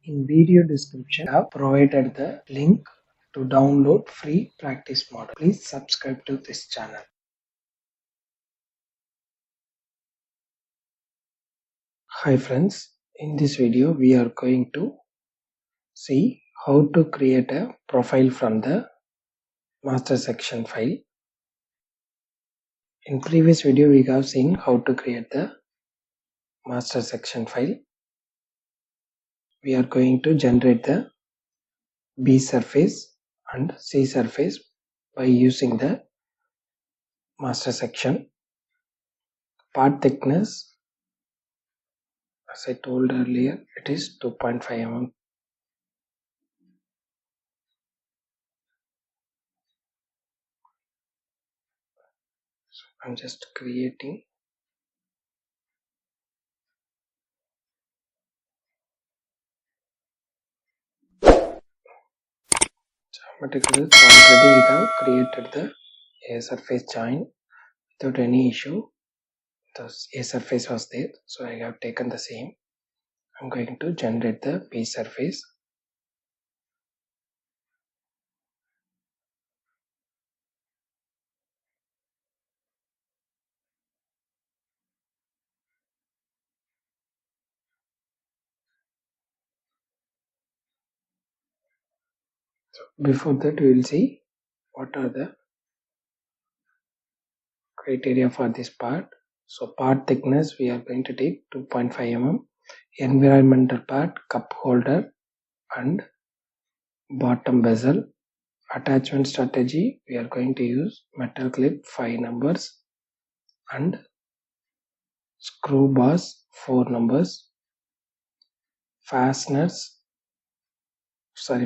In video description I have provided the link to download free practice model. Please subscribe to this channel. Hi friends, in this video we are going to see how to create a profile from the master section file. In previous video we have seen how to create the master section file. We are going to generate the B surface and C surface by using the master section. Part thickness, as I told earlier, it is 2.5 mm. So I'm just creating geometrical. Already we have created the A surface join without any issue. The A surface was there, so I have taken the same. I'm going to generate the B surface. So before that we will see what are the criteria for this part. So part thickness we are going to take 2.5 mm. Environmental part, cup holder and bottom bezel. Attachment strategy, we are going to use metal clip 5 numbers and screw bars 4 numbers. Fasteners,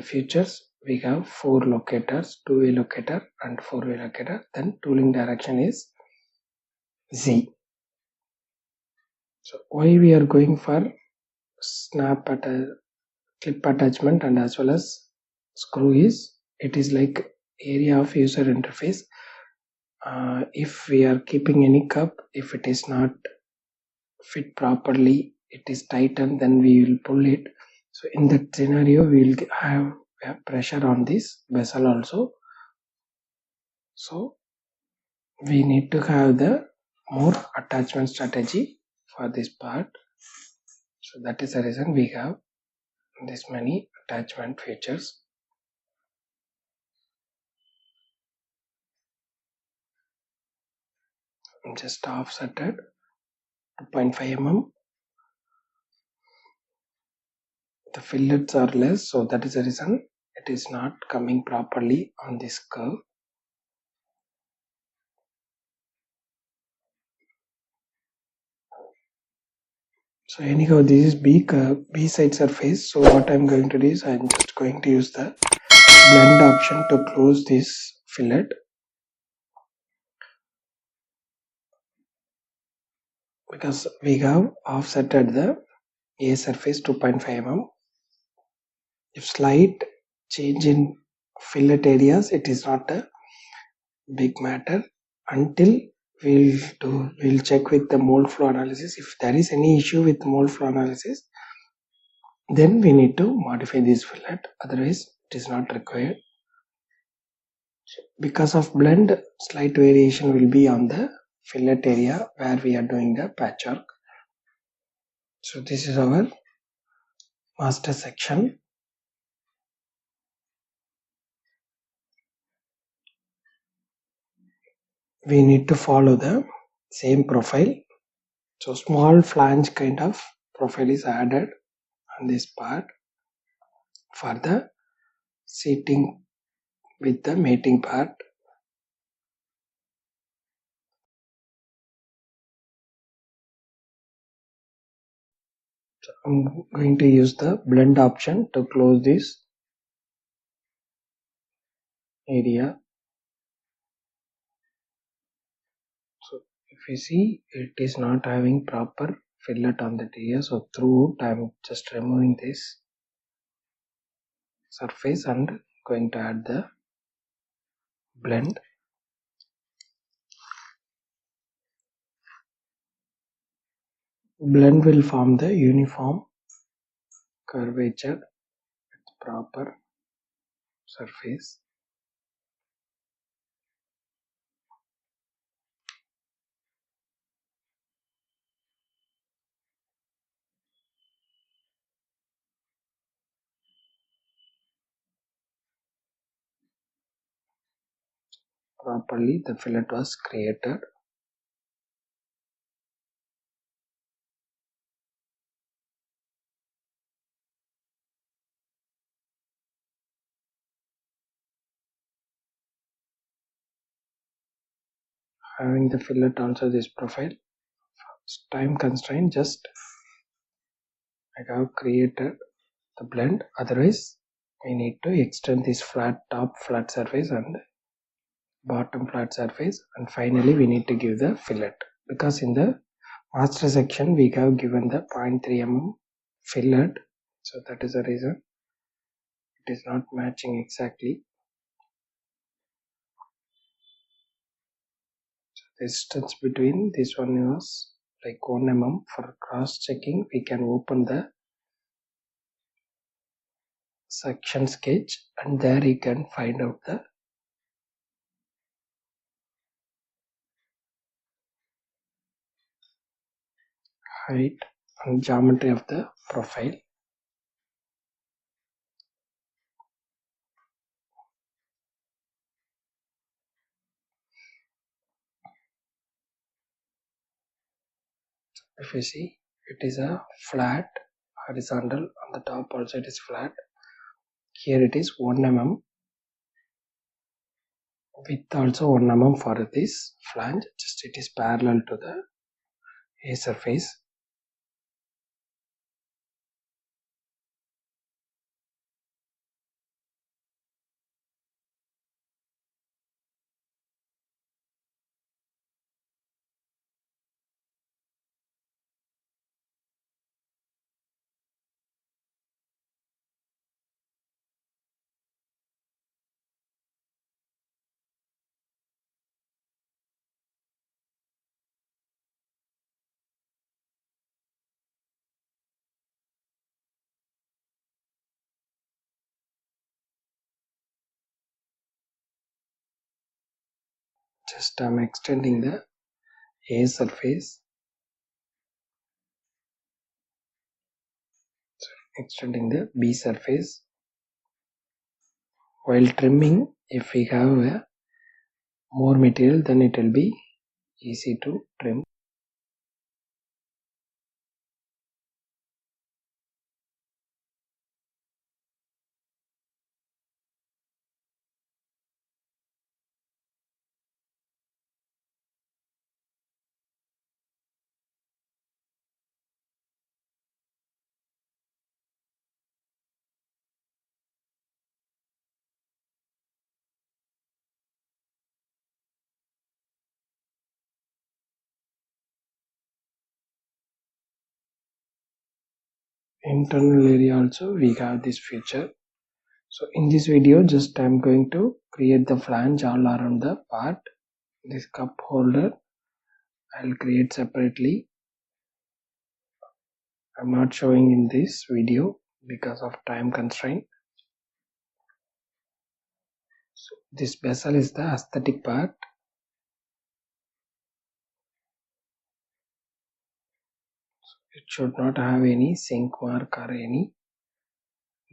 features, we have 4 locators, 2-way locator and 4-way locator. Then tooling direction is Z. So why we are going for clip attachment and as well as screw is, it is like area of user interface. If we are keeping any cup, if it is not fit properly, it is tightened, then we will pull it. So in that scenario we will have pressure on this vessel also. So we need to have the more attachment strategy for this part. So that is the reason we have this many attachment features. Just offsetted 2.5 mm. The fillets are less, so that is the reason it is not coming properly on this curve. So anyhow, this is B side surface. So what I'm going to do is I'm just going to use the blend option to close this fillet. Because we have offsetted the A surface 2.5 mm. If slight change in fillet areas, it is not a big matter until we'll check with the mold flow analysis. If there is any issue with mold flow analysis, then we need to modify this fillet, otherwise it is not required. Because of blend, slight variation will be on the fillet area where we are doing the patchwork. So this is our master section. We need to follow the same profile. So small flange kind of profile is added on this part for the seating with the mating part. So I'm going to use the blend option to close this area. So if you see, it is not having proper fillet on that area, so throughout I'm just removing this surface and going to add the blend. Blend will form the uniform curvature proper surface. Properly the fillet was created. Having the fillet also this profile, time constraint, just I have created the blend, otherwise we need to extend this top flat surface and bottom flat surface, and finally we need to give the fillet, because in the master section we have given the 0.3 mm fillet, so that is the reason it is not matching exactly. The distance between this one was like 1 mm. For cross checking we can open the section sketch and there you can find out the height and geometry of the profile. If you see, it is a flat horizontal, on the top also it is flat. Here it is 1 mm, width also 1 mm for this flange, just it is parallel to the A surface. Just I am extending the A surface, extending the B surface. While trimming, if we have more material, then it will be easy to trim. Internal area also we have this feature. So in this video, just I am going to create the flange all around the part. This cup holder I will create separately. I am not showing in this video because of time constraint. So this bezel is the aesthetic part. It should not have any sink mark or any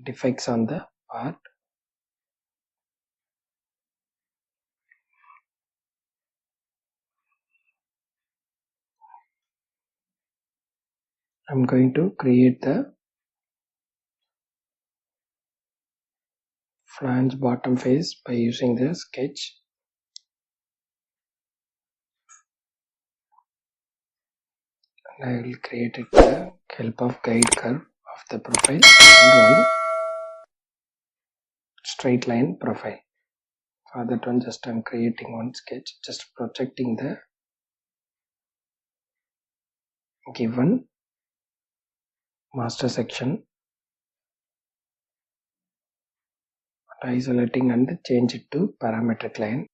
defects on the part. I am going to create the flange bottom face by using the sketch. And I will create it with the help of guide curve of the profile and one straight line profile. For that one, just I am creating one sketch, just projecting the given master section, isolating and change it to parametric line.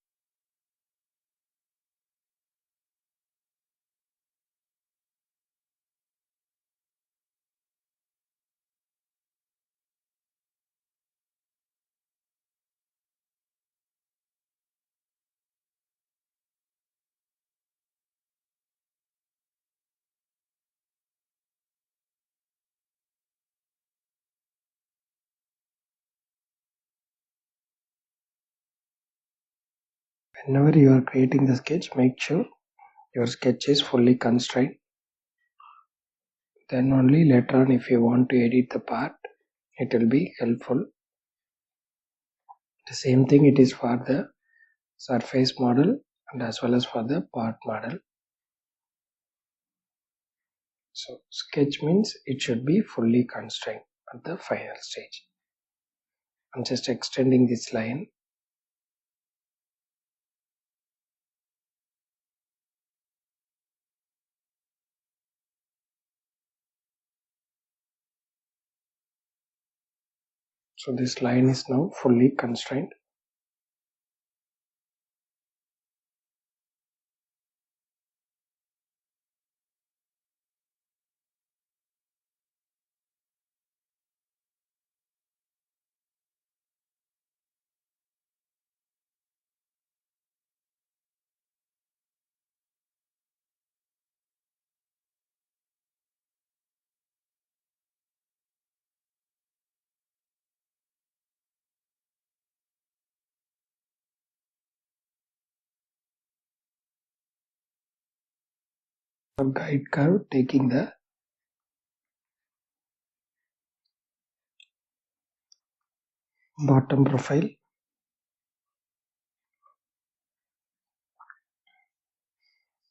Whenever you are creating the sketch, make sure your sketch is fully constrained. Then only later on, if you want to edit the part, it will be helpful. The same thing it is for the surface model and as well as for the part model. So sketch means it should be fully constrained at the final stage. I'm just extending this line. So this line is now fully constrained. A guide curve taking the bottom profile.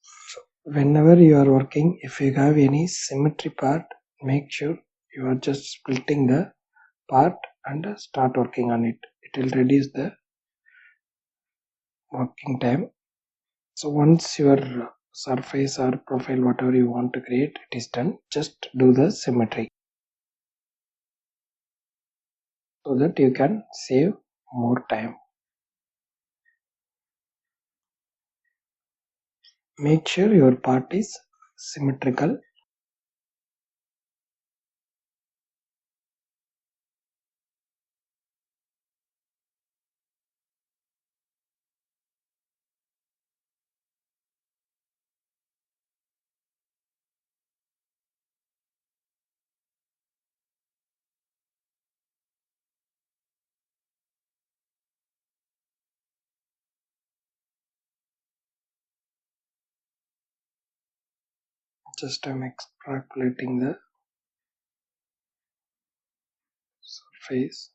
So whenever you are working, if you have any symmetry part, make sure you are just splitting the part and start working on it. It will reduce the working time. So once your surface or profile, whatever you want to create, it is done, just do the symmetry so that you can save more time. Make sure your part is symmetrical. Just I'm extrapolating the surface.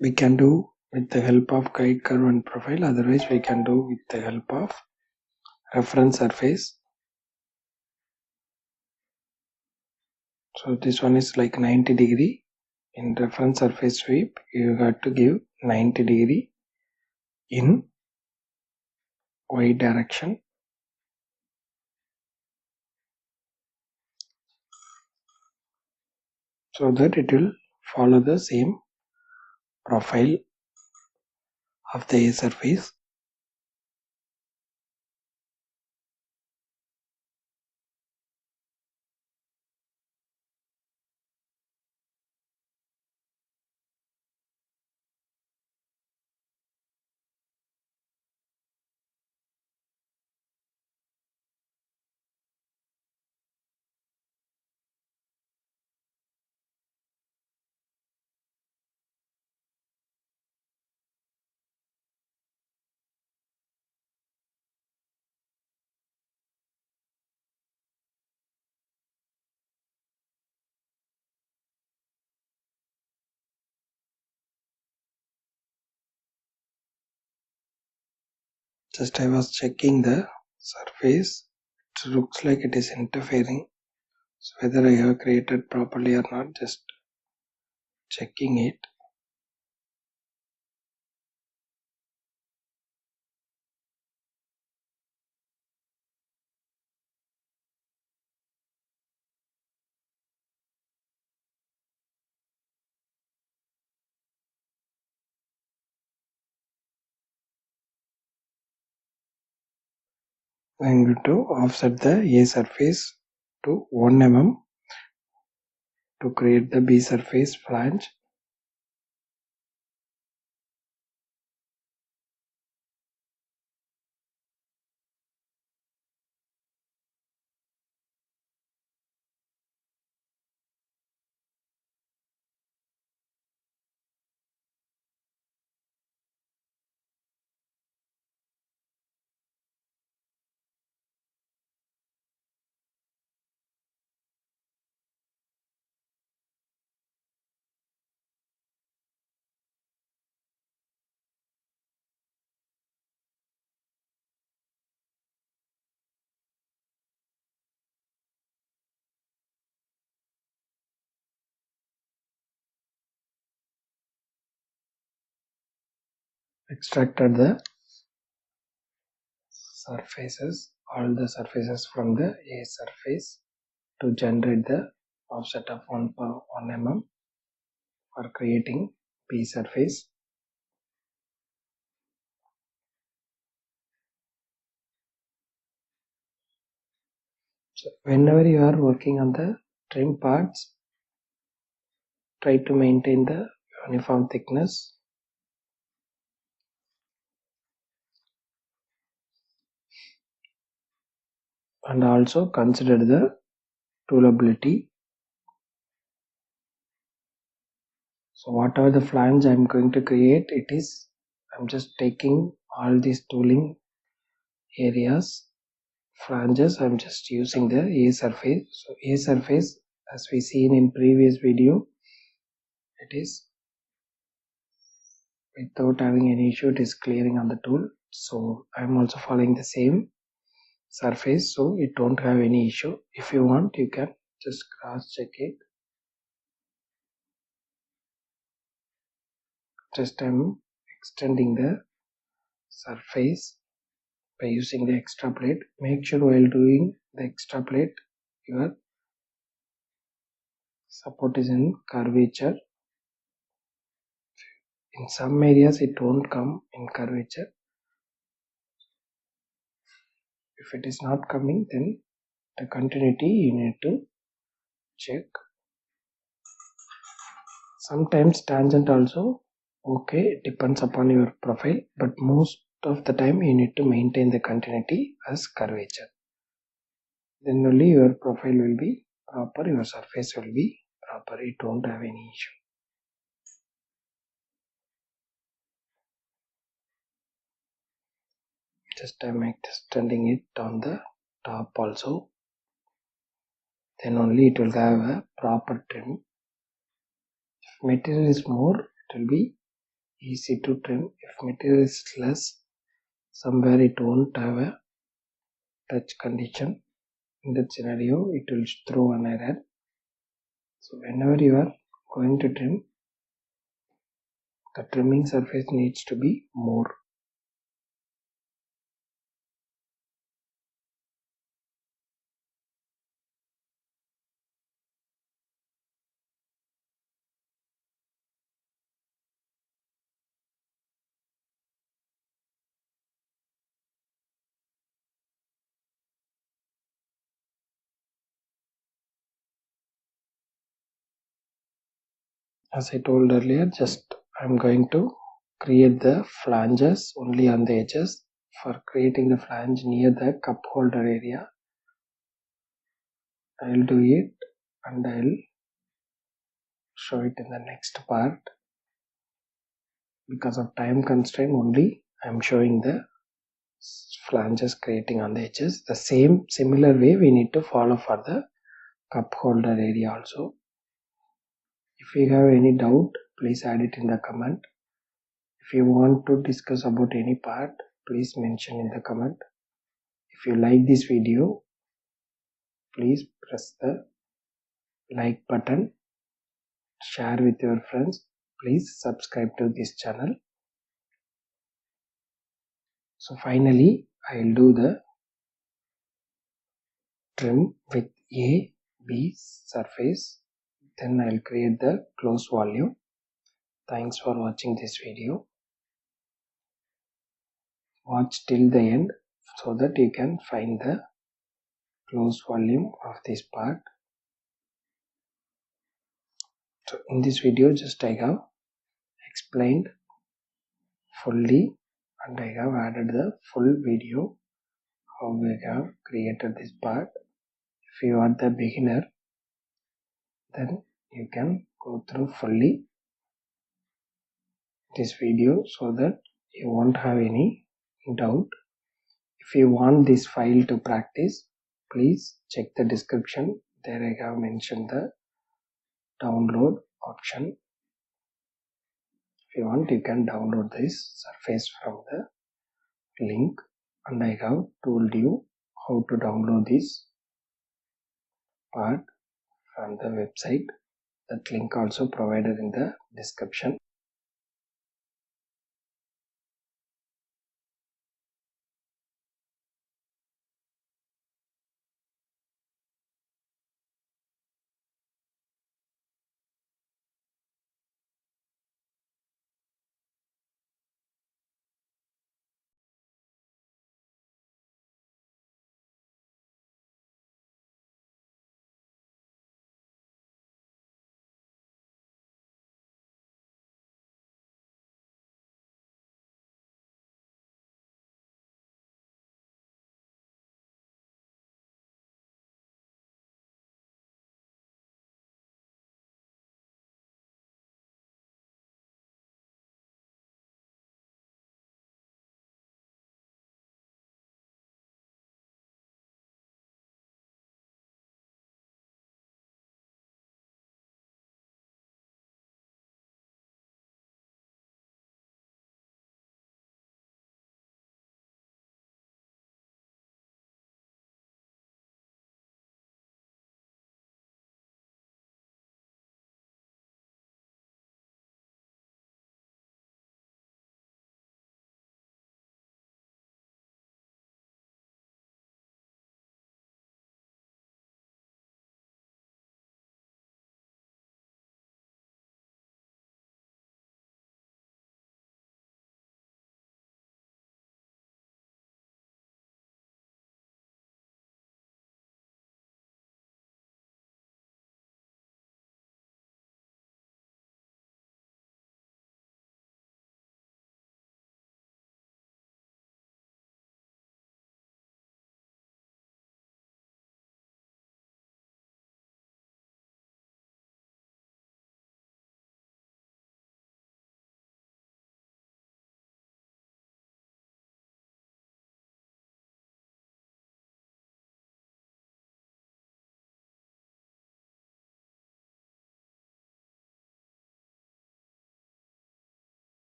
We can do with the help of guide curve and profile, otherwise we can do with the help of reference surface. So this one is like 90 degree. In reference surface sweep, you got to give 90 degree in y direction. So that it will follow the same profile of the A surface. Just I was checking the surface. It looks like it is interfering. So whether I have created properly or not, just checking it. I'm going to offset the A surface to 1 mm to create the B surface flange. extracted the surfaces, all the surfaces from the A surface to generate the offset of 1 mm for creating B surface. So whenever you are working on the trim parts, try to maintain the uniform thickness. And also consider the toolability. So whatever the flange I am going to create, I'm just taking all these tooling areas, flanges, I'm just using the A surface. So A surface, as we seen in previous video, it is without having any issue, it is clearing on the tool. So I'm also following the same surface, so it don't have any issue. If you want, you can just cross check it. Just I'm extending the surface by using the extra plate. Make sure while doing the extra plate, your support is in curvature. In some areas it won't come in curvature. If it is not coming, then the continuity you need to check. Sometimes tangent also okay, it depends upon your profile, but most of the time you need to maintain the continuity as curvature. Then only your profile will be proper, your surface will be proper, it won't have any issue. Just I'm extending it on the top also, then only it will have a proper trim. If material is more, it will be easy to trim. If material is less, somewhere it won't have a touch condition. In that scenario, it will throw an error. So whenever you are going to trim, the trimming surface needs to be more. As I told earlier, just I'm going to create the flanges only on the edges. For creating the flange near the cup holder area, I'll do it and I'll show it in the next part. Because of time constraint only, I'm showing the flanges creating on the edges. The similar way we need to follow for the cup holder area also. If you have any doubt, please add it in the comment. If you want to discuss about any part, please mention in the comment. If you like this video, please press the like button, share with your friends. Please subscribe to this channel. So finally, I'll do the trim with A, B surface. Then I'll create the close volume. Thanks for watching this video. Watch till the end so that you can find the close volume of this part. So in this video, just I have explained fully and I have added the full video how we have created this part. If you are the beginner, then you can go through fully this video so that you won't have any doubt. If you want this file to practice, please check the description. There I have mentioned the download option. If you want, you can download this surface from the link, and I have told you how to download this part from the website. That link also provided in the description.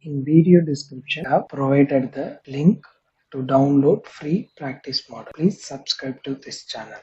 In video description, I have provided the link to download free practice model. Please subscribe to this channel.